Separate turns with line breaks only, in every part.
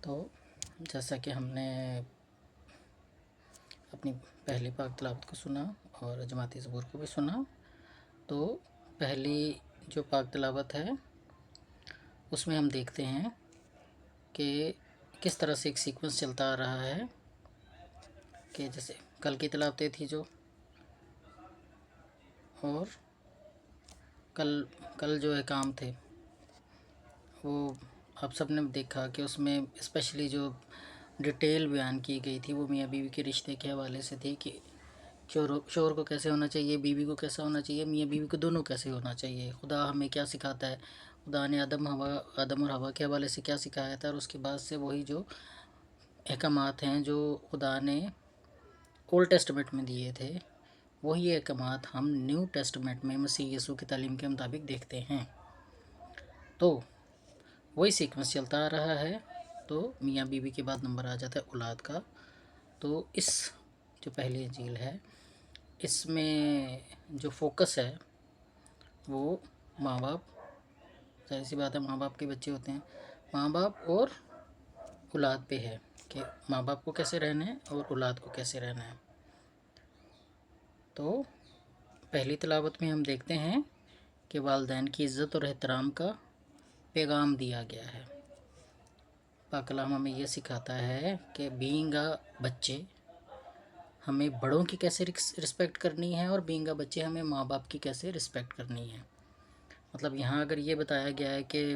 تو جیسا کہ ہم نے اپنی پہلی پاک تلاوت کو سنا اور جماعتی زبور کو بھی سنا، تو پہلی جو پاک تلاوت ہے اس میں ہم دیکھتے ہیں کہ کس طرح سے ایک سیکوینس چلتا آ رہا ہے، کہ جیسے کل کی تلاوتیں تھی جو، اور کل جو احکام تھے وہ آپ سب نے دیکھا کہ اس میں اسپیشلی جو ڈیٹیل بیان کی گئی تھی وہ میاں بیوی کے رشتے کے حوالے سے تھی، کہ شوہر کو کیسے ہونا چاہیے، بیوی کو کیسا ہونا چاہیے، میاں بیوی کو دونوں کیسے ہونا چاہیے، خدا ہمیں کیا سکھاتا ہے، خدا نے آدم اور حوا کے حوالے سے کیا سکھایا تھا، اور اس کے بعد سے وہی جو احکامات ہیں جو خدا نے اولڈ ٹیسٹمنٹ میں دیے تھے، وہی احکامات ہم نیو ٹیسٹمنٹ میں مسیح یسوع کی تعلیم کے مطابق دیکھتے ہیں۔ تو وہی سیکوینس چلتا آ رہا ہے، تو میاں بیوی کے بعد نمبر آ جاتا ہے اولاد کا۔ تو اس جو پہلی انجیل ہے اس میں جو فوکس ہے وہ ماں باپ، ظاہر سی بات ہے ماں باپ کے بچے ہوتے ہیں، ماں باپ اور اولاد پہ ہے، کہ ماں باپ کو کیسے رہنا ہے اور اولاد کو کیسے رہنا ہے۔ تو پہلی تلاوت میں ہم دیکھتے ہیں کہ والدین کی عزت اور احترام کا پیغام دیا گیا ہے۔ پاک کلام ہمیں یہ سکھاتا ہے کہ بینگ بچے ہمیں بڑوں کی کیسے رسپیکٹ کرنی ہے، اور بینگ بچے ہمیں ماں باپ کی کیسے رسپیکٹ کرنی ہے۔ مطلب یہاں اگر یہ بتایا گیا ہے کہ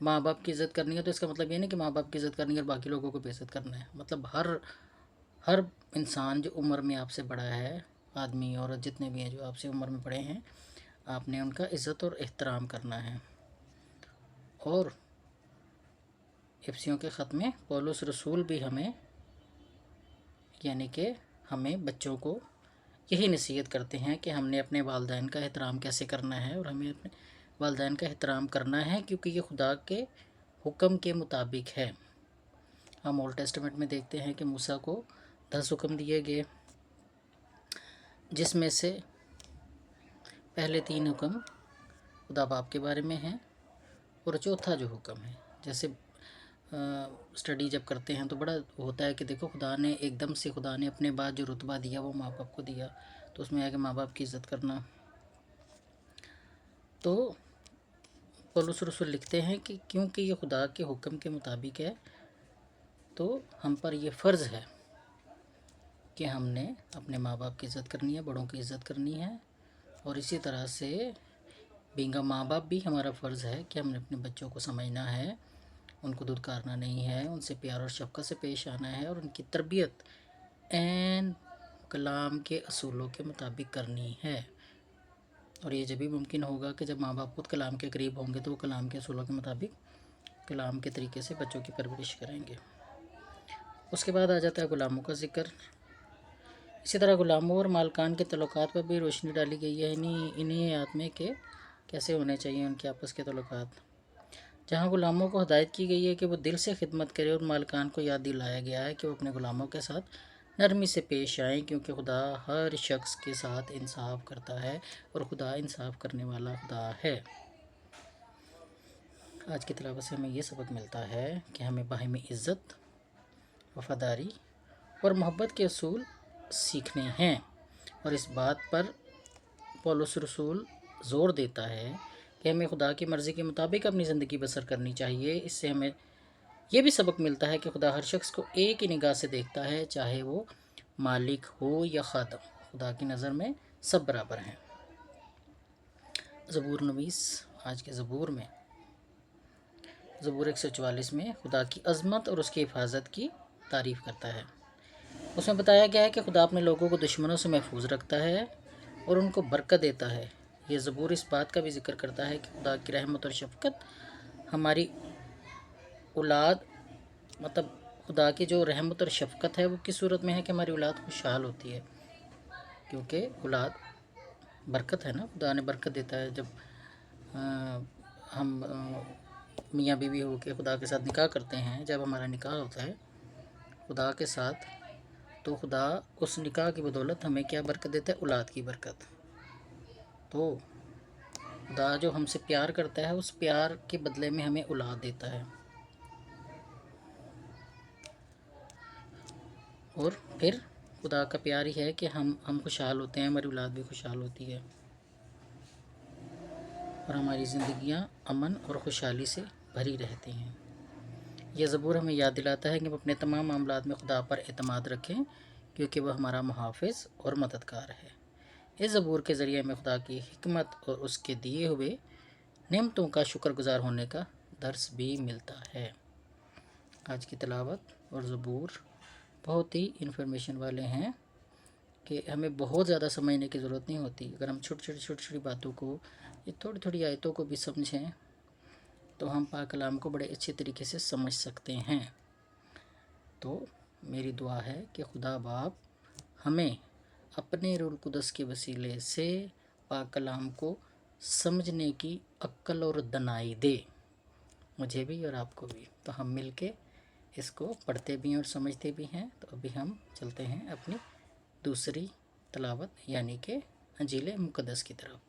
ماں باپ کی عزت کرنی ہے، تو اس کا مطلب یہ نہیں کہ ماں باپ کی عزت کرنی ہے اور باقی لوگوں کو بے عزت کرنا ہے۔ مطلب ہر انسان جو عمر میں آپ سے بڑا ہے، آدمی عورت جتنے بھی ہیں جو آپ سے عمر میں بڑے ہیں، آپ نے ان کا عزت اور احترام کرنا ہے۔ اور افسیوں کے خط میں پولس رسول بھی ہمیں، یعنی کہ ہمیں بچوں کو یہی نصیحت کرتے ہیں کہ ہم نے اپنے والدین کا احترام کیسے کرنا ہے، اور ہمیں اپنے والدین کا احترام کرنا ہے کیونکہ یہ خدا کے حکم کے مطابق ہے۔ ہم اولڈ ٹیسٹمنٹ میں دیکھتے ہیں کہ موسیٰ کو 10 حکم دیے گئے، جس میں سے پہلے 3 حکم خدا باپ کے بارے میں ہیں، اور چوتھا جو حکم ہے، جیسے اسٹڈی جب کرتے ہیں تو بڑا ہوتا ہے کہ دیکھو خدا نے ایک دم سے خدا نے اپنے بعد جو رتبہ دیا وہ ماں باپ کو دیا، تو اس میں ہے کہ ماں باپ کی عزت کرنا۔ تو پولس رسول لکھتے ہیں کہ کیونکہ یہ خدا کے حکم کے مطابق ہے، تو ہم پر یہ فرض ہے کہ ہم نے اپنے ماں باپ کی عزت کرنی ہے، بڑوں کی عزت کرنی ہے، اور اسی طرح سے بینگا ماں باپ بھی ہمارا فرض ہے کہ ہم نے اپنے بچوں کو سمجھنا ہے، ان کو دھتکارنا نہیں ہے، ان سے پیار اور شفقت سے پیش آنا ہے، اور ان کی تربیت عین کلام کے اصولوں کے مطابق کرنی ہے۔ اور یہ جبھی ممکن ہوگا کہ جب ماں باپ خود کلام کے قریب ہوں گے، تو وہ کلام کے اصولوں کے مطابق کلام کے طریقے سے بچوں کی پرورش کریں گے۔ اس کے بعد آ جاتا ہے غلاموں کا ذکر۔ اسی طرح غلاموں اور مالکان کے تعلقات پر بھی روشنی ڈالی گئی ہے انہی آیات میں، کہ کیسے ہونے چاہیے ان کے آپس کے تعلقات۔ جہاں غلاموں کو ہدایت کی گئی ہے کہ وہ دل سے خدمت کرے، اور مالکان کو یاد دلایا گیا ہے کہ وہ اپنے غلاموں کے ساتھ نرمی سے پیش آئیں، کیونکہ خدا ہر شخص کے ساتھ انصاف کرتا ہے، اور خدا انصاف کرنے والا خدا ہے۔ آج کی تلاوت سے ہمیں یہ سبق ملتا ہے کہ ہمیں باہمی عزت، وفاداری اور محبت کے اصول سیکھنے ہیں، اور اس بات پر پولس رسول زور دیتا ہے کہ ہمیں خدا کی مرضی کے مطابق اپنی زندگی بسر کرنی چاہیے۔ اس سے ہمیں یہ بھی سبق ملتا ہے کہ خدا ہر شخص کو ایک ہی نگاہ سے دیکھتا ہے، چاہے وہ مالک ہو یا خادم، خدا کی نظر میں سب برابر ہیں۔ زبور نویس آج کے زبور میں، زبور 144 میں خدا کی عظمت اور اس کی حفاظت کی تعریف کرتا ہے۔ اس میں بتایا گیا ہے کہ خدا اپنے لوگوں کو دشمنوں سے محفوظ رکھتا ہے اور ان کو برکت دیتا ہے۔ یہ زبور اس بات کا بھی ذکر کرتا ہے کہ خدا کی رحمت اور شفقت ہماری اولاد، مطلب خدا کی جو رحمت اور شفقت ہے وہ کس صورت میں ہے کہ ہماری اولاد خوشحال ہوتی ہے، کیونکہ اولاد برکت ہے نا، خدا نے برکت دیتا ہے۔ جب ہم میاں بیوی ہو کے خدا کے ساتھ نکاح کرتے ہیں، جب ہمارا نکاح ہوتا ہے خدا کے ساتھ، تو خدا اس نکاح کی بدولت ہمیں کیا برکت دیتا ہے؟ اولاد کی برکت۔ تو خدا جو ہم سے پیار کرتا ہے اس پیار کے بدلے میں ہمیں اولاد دیتا ہے۔ اور پھر خدا کا پیار ہی ہے کہ ہم خوشحال ہوتے ہیں، ہماری اولاد بھی خوشحال ہوتی ہے اور ہماری زندگیاں امن اور خوشحالی سے بھری رہتی ہیں۔ یہ زبور ہمیں یاد دلاتا ہے کہ ہم اپنے تمام معاملات میں خدا پر اعتماد رکھیں، کیونکہ وہ ہمارا محافظ اور مددگار ہے۔ اس زبور کے ذریعے ہمیں خدا کی حکمت اور اس کے دیے ہوئے نعمتوں کا شکر گزار ہونے کا درس بھی ملتا ہے۔ آج کی تلاوت اور زبور بہت ہی انفارمیشن والے ہیں کہ ہمیں بہت زیادہ سمجھنے کی ضرورت نہیں ہوتی۔ اگر ہم چھوٹی باتوں کو، یہ تھوڑی آیتوں کو بھی سمجھیں تو ہم پاک کلام کو بڑے اچھے طریقے سے سمجھ سکتے ہیں۔ تو میری دعا ہے کہ خدا باپ ہمیں اپنے روح القدس کے وسیلے سے پاک کلام کو سمجھنے کی عقل اور دانائی دے، مجھے بھی اور آپ کو بھی۔ تو ہم مل کے اس کو پڑھتے بھی ہیں اور سمجھتے بھی ہیں۔ تو ابھی ہم چلتے ہیں اپنی دوسری تلاوت یعنی کہ انجیل مقدس کی طرف۔